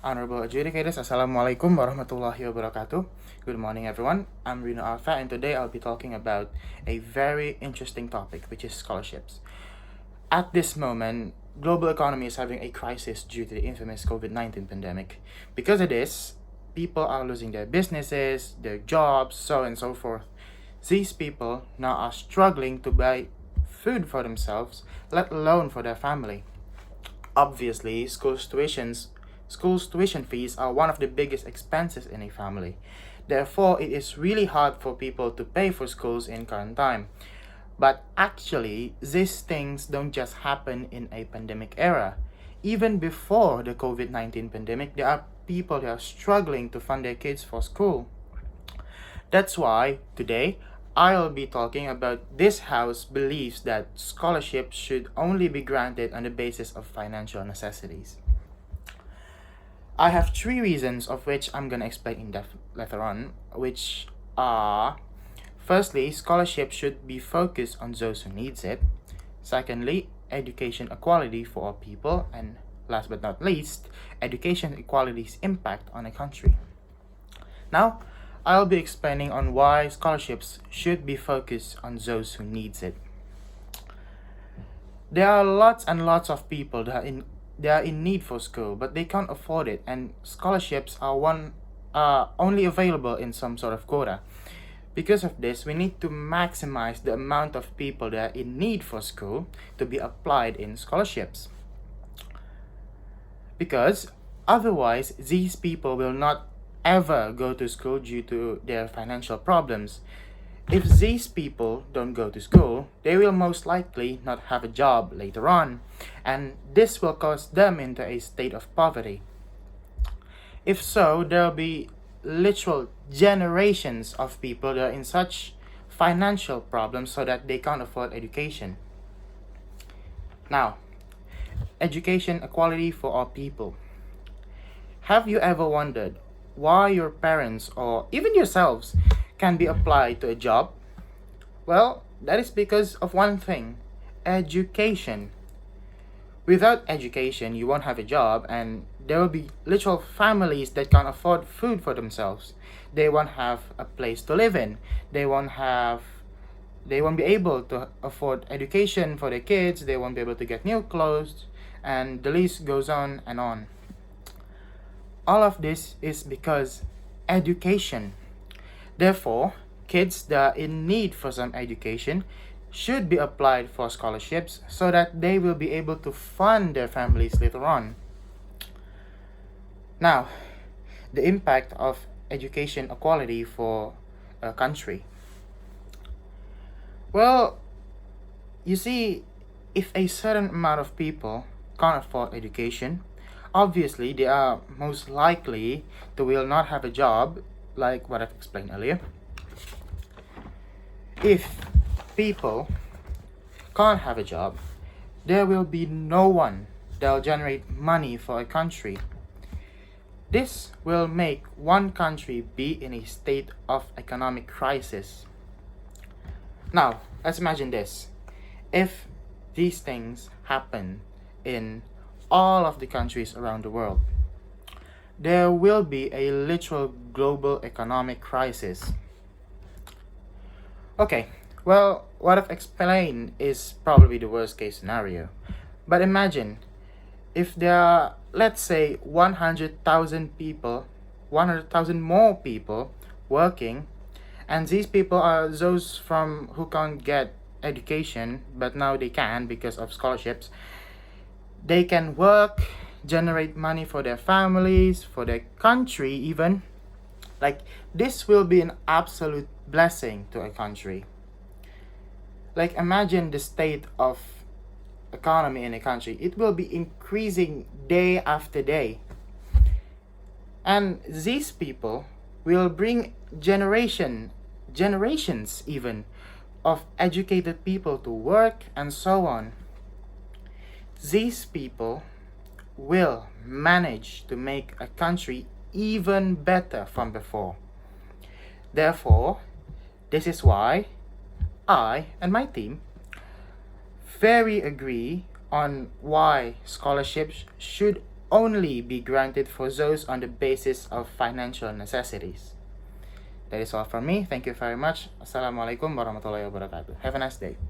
Honorable adjudicators, Assalamualaikum warahmatullahi wabarakatuh. Good morning, everyone. I'm Reno Artha, and today I'll be talking about a very interesting topic, which is scholarships. At this moment, global economy is having a crisis due to the infamous COVID-19 pandemic. Because of this, people are losing their businesses, their jobs, so on and so forth. These people now are struggling to buy food for themselves, let alone for their family. Obviously, schools tuition fees are one of the biggest expenses in a family. Therefore, it is really hard for people to pay for schools in current time. But actually, these things don't just happen in a pandemic era. Even before the COVID-19 pandemic, there are people that are struggling to fund their kids for school. That's why today I'll be talking about this house believes that scholarships should only be granted on the basis of financial necessities. I have three reasons of which I'm gonna explain in depth later on, which are: firstly, scholarships should be focused on those who needs it. Secondly, education equality for all people, and last but not least, education equality's impact on a country. Now, I'll be explaining on why scholarships should be focused on those who needs it. There are lots and lots of people they are in need for school, but they can't afford it, and scholarships are only available in some sort of quota. Because of this, we need to maximize the amount of people that are in need for school to be applied in scholarships. Because otherwise, these people will not ever go to school due to their financial problems. If these people don't go to school, they will most likely not have a job later on, and this will cause them into a state of poverty. If so, there will be literal generations of people that are in such financial problems so that they can't afford education. Now, education equality for all people. Have you ever wondered why your parents or even yourselves can be applied to a job? Well, that is because of one thing: education. Without education, you won't have a job, and there will be literal families that can't afford food for themselves. They won't have a place to live in. They won't be able to afford education for their kids. They won't be able to get new clothes, and the list goes on and on. All of this is because education. Therefore, kids that are in need for some education should be applied for scholarships so that they will be able to fund their families later on. Now, the impact of education equality for a country. Well, you see, if a certain amount of people can't afford education, obviously they are most likely to will not have a job, like what I've explained earlier. If people can't have a job, there will be no one that will generate money for a country. This will make one country be in a state of economic crisis. Now, let's imagine this. If these things happen in all of the countries around the world, there will be a literal global economic crisis. Okay, well, what I've explained is probably the worst case scenario. But imagine if there are, let's say, 100,000 people, 100,000 more people working, and these people are those from who can't get education, but now they can because of scholarships. They can work, generate money for their families, for their country even. Like, this will be an absolute blessing to a country. Like, imagine the state of economy in a country. It will be increasing day after day. And these people will bring generations even of educated people to work and so on. These people will manage to make a country even better from before. Therefore, this is why I and my team very agree on why scholarships should only be granted for those on the basis of financial necessities. That is all from me. Thank you very much. Assalamualaikum warahmatullahi wabarakatuh. Have a nice day.